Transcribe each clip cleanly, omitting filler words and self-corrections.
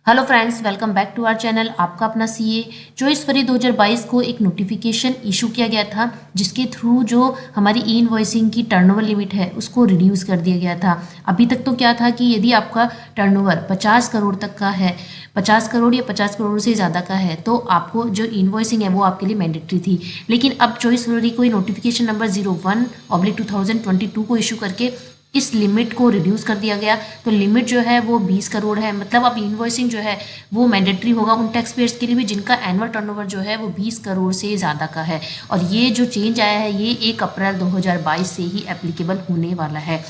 Hello friends, welcome back to our channel. आपका अपना CA 24 फरवरी 2022 को एक नोटिफिकेशन इशू किया गया था, जिसके थ्रू जो हमारी ई इनवॉइसिंग की टर्नओवर लिमिट है उसको रिड्यूस कर दिया गया था। अभी तक तो क्या था कि यदि आपका टर्नओवर 50 करोड़ तक का है, 50 करोड़ या 50 करोड़ से ज़्यादा का है, तो आपको जो इनवॉइसिंग है वो आपके लिए मैंडेटरी थी। लेकिन अब 24 फरवरी को नोटिफिकेशन नंबर 01/2022 को इशू करके इस लिमिट को रिड्यूस कर दिया गया। तो लिमिट जो है वो 20 करोड़ है। मतलब अब इनवॉइसिंग जो है वो मैंडेटरी होगा उन टैक्स पेयर्स के लिए भी जिनका एनुअल टर्नओवर जो है वो 20 करोड़ से ज़्यादा का है। और ये जो चेंज आया है ये 1 अप्रैल 2022 से ही एप्लीकेबल होने वाला है।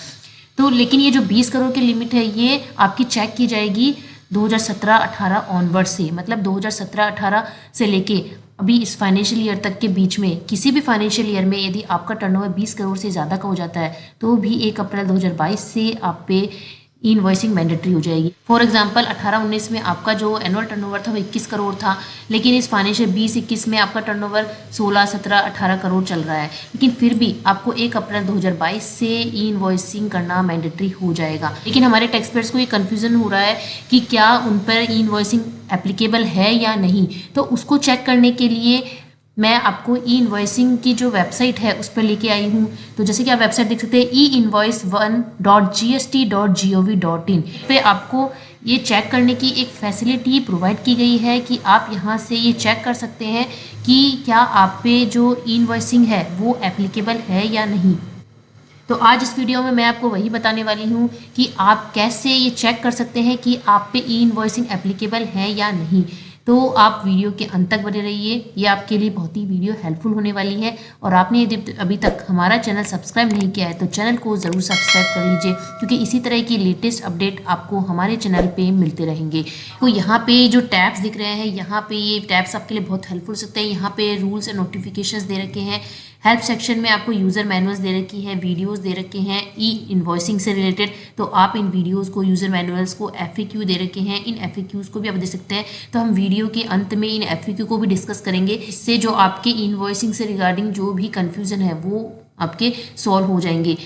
तो लेकिन ये जो 20 करोड़ की लिमिट है ये आपकी चेक की जाएगी 2017-18 ऑनवर्ड से। मतलब 2017-18 से लेके अभी इस फाइनेंशियल ईयर तक के बीच में किसी भी फाइनेंशियल ईयर में यदि आपका टर्नओवर 20 करोड़ से ज़्यादा का हो जाता है तो भी 1 अप्रैल 2022 से आप पे इनवॉइसिंग मैंडेटरी हो जाएगी। फॉर एग्जांपल 18-19 में आपका जो एनुअल टर्नओवर था वो 21 करोड़ था, लेकिन इस फाइनेंशियल 20-21 में आपका टर्नओवर 16, 17, 18 करोड़ चल रहा है, लेकिन फिर भी आपको 1 अप्रैल 2022 से ई इनवॉइसिंग करना मैंडेटरी हो जाएगा। लेकिन हमारे टैक्स पेयर्स को ये कन्फ्यूजन हो रहा है कि क्या उन पर ई इनवॉइसिंग एप्लीकेबल है या नहीं। तो उसको चेक करने के लिए मैं आपको ई इनवॉइसिंग की जो वेबसाइट है उस पर लेके आई हूँ। तो जैसे कि आप वेबसाइट देख सकते हैं einvoice1.gst.gov.in पे आपको ये चेक करने की एक फैसिलिटी प्रोवाइड की गई है कि आप यहाँ से ये चेक कर सकते हैं कि क्या आप पे जो ई इनवॉइसिंग है वो एप्लीकेबल है या नहीं। तो आज इस वीडियो में मैं आपको वही बताने वाली हूँ कि आप कैसे ये चेक कर सकते हैं कि आप पे ई इनवॉइसिंग एप्लीकेबल है या नहीं। तो आप वीडियो के अंत तक बने रहिए, ये आपके लिए बहुत ही वीडियो हेल्पफुल होने वाली है। और आपने यदि अभी तक हमारा चैनल सब्सक्राइब नहीं किया है तो चैनल को ज़रूर सब्सक्राइब कर लीजिए, क्योंकि इसी तरह की लेटेस्ट अपडेट आपको हमारे चैनल पे मिलते रहेंगे। तो यहाँ पे जो टैब्स दिख रहे हैं, यहाँ पे ये टैब्स आपके लिए बहुत हेल्पफुल हो सकते हैं। यहाँ पे रूल्स एंड नोटिफिकेशंस दे रखे हैं। हेल्प सेक्शन में आपको यूज़र मैनुअल्स दे रखी हैं, वीडियोस दे रखे हैं ई इनवॉइसिंग से रिलेटेड। तो आप इन वीडियोस को, यूज़र मैनुअल्स को, FAQ दे रखे हैं, इन FAQs को भी आप देख सकते हैं। तो हम वीडियो के अंत में इन FAQ को भी डिस्कस करेंगे, इससे जो आपके इनवॉइसिंग से रिगार्डिंग जो भी कन्फ्यूज़न है वो आपके सॉल्व हो जाएंगे।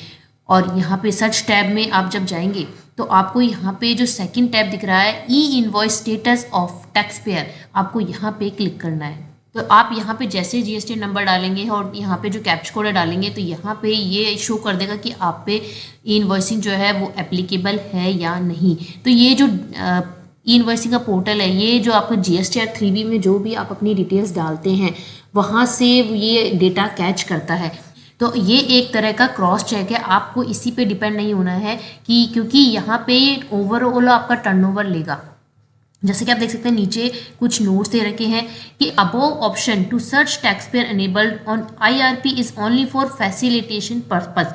और यहाँ पे सर्च टैब में आप जब जाएंगे तो आपको यहाँ पे जो सेकंड टैब दिख रहा है ई invoice status of tax payer, आपको यहाँ पे क्लिक करना है। तो आप यहाँ पे जैसे GST नंबर डालेंगे और यहाँ पे जो कैप्चा कोड डालेंगे तो यहाँ पे ये शो कर देगा कि आप पे इनवॉइसिंग जो है वो एप्लीकेबल है या नहीं। तो ये जो ई इनवॉइसिंग का पोर्टल है, ये जो आपको GSTR 3B में जो भी आप अपनी डिटेल्स डालते हैं वहाँ से ये डेटा कैच करता है। तो ये एक तरह का क्रॉस चेक है, आपको इसी पे डिपेंड नहीं होना है कि क्योंकि यहाँ पे ओवरऑल आपका टर्नओवर लेगा। जैसे कि आप देख सकते हैं नीचे कुछ नोट्स दे रखे हैं कि above option to search taxpayer enabled on IRP is only for facilitation purpose.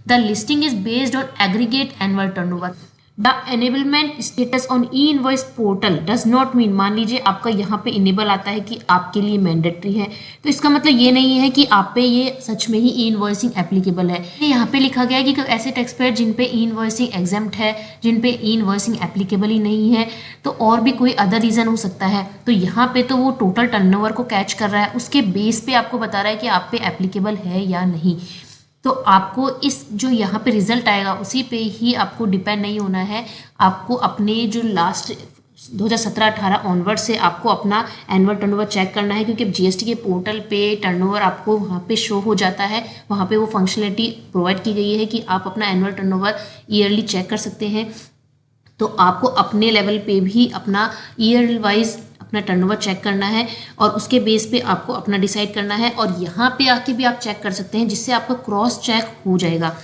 The listing is based on aggregate annual turnover. The enablement status on e invoice portal does not mean, मान लीजिए आपका यहाँ पे enable आता है कि आपके लिए मैंडेटरी है, तो इसका मतलब ये नहीं है कि आप पे ये सच में ही ई इनवॉइसिंग एप्लीकेबल है। यहाँ पे लिखा गया है कि ऐसे टैक्स पेयर जिन पे ई इनवॉइसिंग एग्जेम्प्ट है, जिन पे ई इनवॉइसिंग एप्लीकेबल ही नहीं है, तो और भी कोई अदर रीज़न हो सकता है। तो यहाँ पे तो वो टोटल टर्नओवर को कैच कर रहा है, उसके बेस पे आपको बता रहा है कि आप पे एप्लीकेबल है या नहीं। तो आपको इस जो यहाँ पे रिजल्ट आएगा उसी पे ही आपको डिपेंड नहीं होना है। आपको अपने जो लास्ट 2017-18 ऑनवर्ड से आपको अपना एनुअल टर्नओवर चेक करना है, क्योंकि अब GST के पोर्टल पे टर्नओवर आपको वहाँ पे शो हो जाता है। वहाँ पे वो फंक्शनलिटी प्रोवाइड की गई है कि आप अपना एनुअल टर्नओवर ईयरली चेक कर सकते हैं। तो आपको अपने लेवल पे भी अपना ईयर वाइज अपना टर्नओवर चेक करना है और उसके बेस पे आपको अपना डिसाइड करना है। और यहाँ पे आके भी आप चेक कर सकते हैं, जिससे आपका क्रॉस चेक हो जाएगा।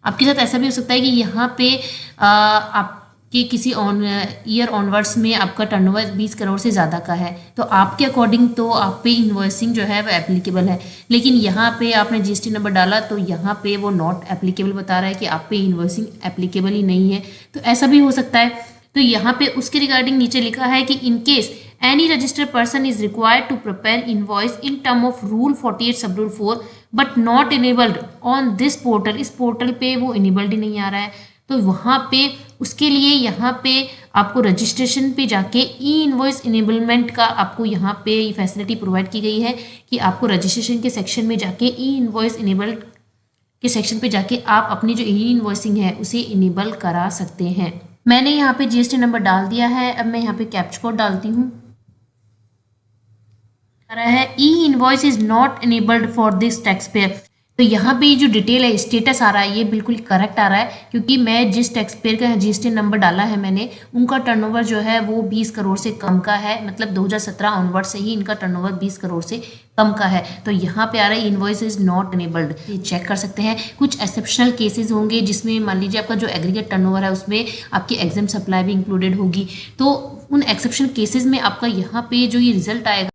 आपके साथ ऐसा भी हो सकता है कि यहाँ पे आपके किसी ईयर ऑनवर्ड्स में आपका टर्नओवर 20 करोड़ से ज़्यादा का है, तो आपके अकॉर्डिंग तो आप पे इनवॉइसिंग जो है वो एप्लीकेबल है। लेकिन यहाँ पे आपने GST नंबर डाला तो यहाँ पे वो नॉट एप्लीकेबल बता रहा है कि आप पे इनवॉइसिंग एप्लीकेबल ही नहीं है। तो ऐसा भी हो सकता है। तो यहाँ पे उसके रिगार्डिंग नीचे लिखा है कि in case any registered person is required to prepare invoice in term of rule 48 sub rule 4 but not enabled on this portal, इस पोर्टल पे वो इनेबल्ड ही नहीं आ रहा है। तो वहाँ पे उसके लिए यहाँ पे आपको रजिस्ट्रेशन पे जाके ई इनवॉइस इनेबलमेंट का आपको यहाँ पे फैसिलिटी प्रोवाइड की गई है कि आपको रजिस्ट्रेशन के सेक्शन में जाके ई इनवॉइस इनेबल्ड के सेक्शन पे जाके आप अपनी जो ई इनवॉइसिंग है उसे इनेबल करा सकते हैं। मैंने यहाँ पे जीएसटी नंबर डाल दिया है। अब मैं यहाँ पे कैप्चा कोड डालती हूँ। है ई invoice is not enabled for this tax payer. तो यहाँ पे जो डिटेल है स्टेटस आ रहा है ये बिल्कुल करेक्ट आ रहा है, क्योंकि मैं जिस टैक्स पेयर का जीएसटी नंबर डाला है मैंने, उनका टर्नओवर जो है वो 20 करोड़ से कम का है। मतलब 2017 ऑनवर्ड से ही इनका टर्नओवर 20 करोड़ से कम का है। तो यहाँ पे आ रहा है invoice is not enabled. Check कर सकते हैं। कुछ एक्सेप्शनल केसेस होंगे जिसमें मान लीजिए आपका जो एग्रीगेट टर्नओवर है उसमें आपकी एग्जाम सप्लाई भी इंक्लूडेड होगी। तो उन एक्सेप्शनल केसेस में आपका यहाँ पे जो ये रिजल्ट आएगा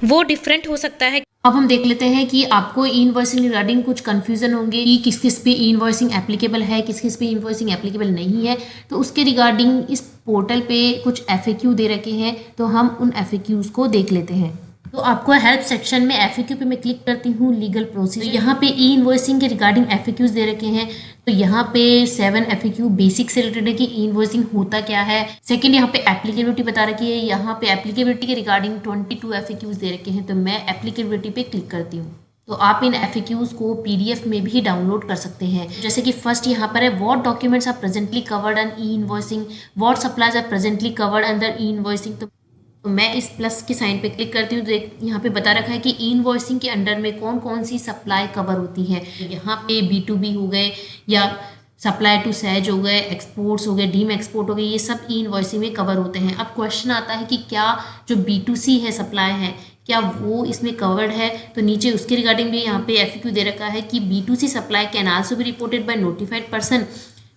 वो डिफरेंट हो सकता है। अब हम देख लेते हैं कि आपको ई इनवॉइसिंग रिगार्डिंग कुछ कंफ्यूजन होंगे कि किस किस पे ई इनवॉइसिंग एप्लीकेबल है, किस किस पे ई इनवॉइसिंग एप्लीकेबल नहीं है। तो उसके रिगार्डिंग इस पोर्टल पे कुछ FAQ दे रखे हैं, तो हम उन FAQs को देख लेते हैं। तो आपको हेल्प सेक्शन में FAQ पे मैं क्लिक करती हूँ, लीगल प्रोसीजर। तो यहाँ पे ई इनवॉइसिंग के रिगार्डिंग FAQs दे रखे हैं। तो यहाँ पे 7 FAQ बेसिक से रिलेटेड है कि ई इनवॉइसिंग होता क्या है। सेकंड यहाँ पे एप्लीकेबिलिटी बता रखी है। यहाँ पे एप्लीकेबिलिटी के रिगार्डिंग 22 FAQs दे रखे हैं। तो मैं एप्लीकेबिलिटी पे क्लिक करती हूँ। तो आप इन FAQs को PDF में भी डाउनलोड कर सकते हैं। जैसे कि फर्स्ट यहाँ पर है what documents are presently covered and e invoicing, what supplies are presently covered under e invoicing. तो मैं इस प्लस के साइन पे क्लिक करती हूँ। तो यहाँ पे बता रखा है कि ई इनवॉइसिंग के अंडर में कौन कौन सी सप्लाई कवर होती है। यहाँ पे B2B हो गए या सप्लाई टू सहज हो गए, एक्सपोर्ट्स हो गए, डीम एक्सपोर्ट हो गए, ये सब ई इनवॉइसिंग में कवर होते हैं। अब क्वेश्चन आता है कि क्या जो B2C है सप्लाई है क्या वो इसमें कवर्ड है। तो नीचे उसके रिगार्डिंग भी यहाँ पे FAQ दे रखा है कि B2C supply can also be reported by notified person.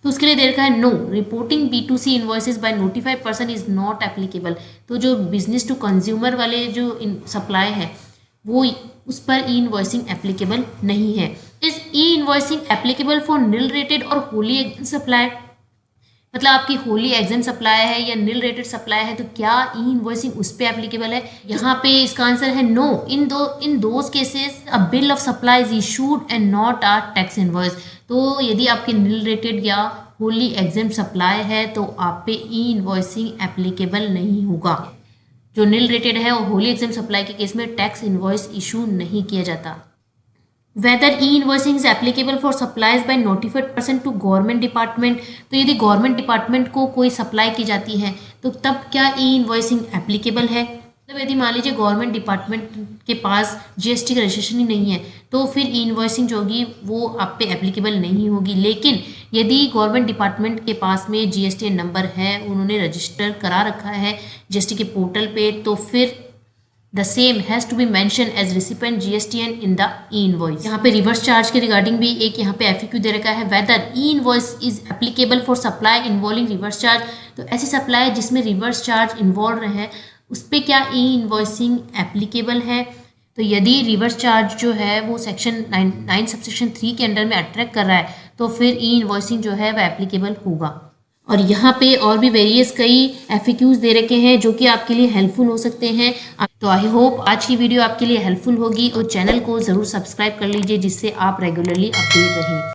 तो उसके लिए दे रखा है no, reporting B2C invoices by notified person is not applicable. तो जो बिजनेस टू कंज्यूमर वाले जो सप्लाई है वो उस पर ई इनवॉइसिंग एप्लीकेबल नहीं है। Is E invoicing applicable for nil rated और होली एग्जाम सप्लाई। मतलब आपकी होली एग्जाम सप्लाई है या निल रेटेड सप्लाई है तो क्या ई इनवॉइसिंग उस पर एप्लीकेबल है। यहाँ पे इसका आंसर है no. In those cases a bill of supply is issued and not a tax invoice. तो यदि आपकी निल रेटेड या होली एग्जाम सप्लाई है तो आप पे ई इनवॉइसिंग एप्लीकेबल नहीं होगा। जो निल रेटेड है और होली एग्जाम सप्लाई के केस में टैक्स इनवॉइस इशू नहीं किया जाता। Whether e invoicing is applicable for supplies by notified person to government department. तो यदि गवर्नमेंट डिपार्टमेंट को कोई सप्लाई की जाती है तो तब क्या ई इनवॉइसिंग एप्लीकेबल है। मतलब यदि मान लीजिए गवर्नमेंट डिपार्टमेंट के पास GST का रजिस्ट्रेशन ही नहीं है तो फिर ई इनवॉइसिंग जो होगी वो आप पे एप्लीकेबल नहीं होगी। लेकिन यदि गवर्नमेंट डिपार्टमेंट के पास में GST नंबर है, उन्होंने रजिस्टर करा रखा है GST के पोर्टल पे, तो फिर the same has to be mention as recipient GSTN in the e invoice. यहाँ पे रिवर्स चार्ज के रिगार्डिंग भी एक यहाँ पे FAQ दे रखा है। Whether e invoice is applicable for supply involving reverse charge. तो ऐसी सप्लाई जिसमें रिवर्स चार्ज इन्वॉल्व रहे उस पर क्या ई इनवॉइसिंग एप्लीकेबल है। तो यदि रिवर्स चार्ज जो है वो सेक्शन 9 सबसेक्शन 3 के अंडर में अट्रैक्ट कर रहा है तो फिर ई इनवॉइसिंग जो है वह एप्लीकेबल होगा। और यहाँ पे और भी वेरियस कई FAQs दे रखे हैं जो कि आपके लिए हेल्पफुल हो सकते हैं। तो आई होप आज की वीडियो आपके लिए हेल्पफुल होगी और चैनल को ज़रूर सब्सक्राइब कर लीजिए जिससे आप रेगुलरली अपडेट रहें।